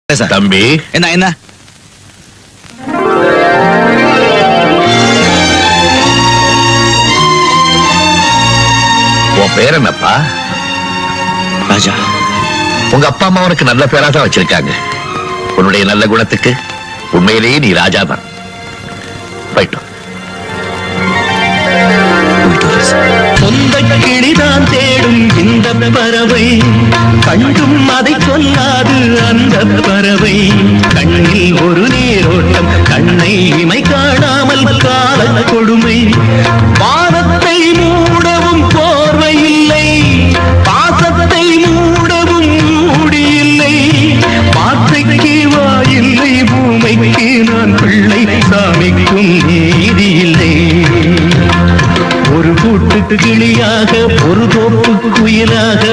தம்பி என்ன உன் பேர் என்னப்பா? ராஜா. உங்க அப்பா அம்மா உனக்கு நல்ல பேரா தான் வச்சிருக்காங்க. உன்னுடைய நல்ல குணத்துக்கு உண்மையிலேயே நீ ராஜா தான். போயிட்டோம். சொந்த கிளிதான் தேடும் இந்த பறவை, கண்டும் அதை சொல்லாது அந்த பறவை. கண்ணில் ஒரு நீரோட்டம், கண்ணை இமை காணாமல் கால கொடுமை. வானத்தை மூடவும் போர்வை இல்லை, பாசத்தை மூடவும் மூடியில்லை. வார்த்தைக்கு வாயில்லை, பூமைக்கு நான் பிள்ளை, சாமிக்கும் நீதி இல்லை. ஒரு கூட்டு கிளியாக ஒரு தோப்பு குயிலாக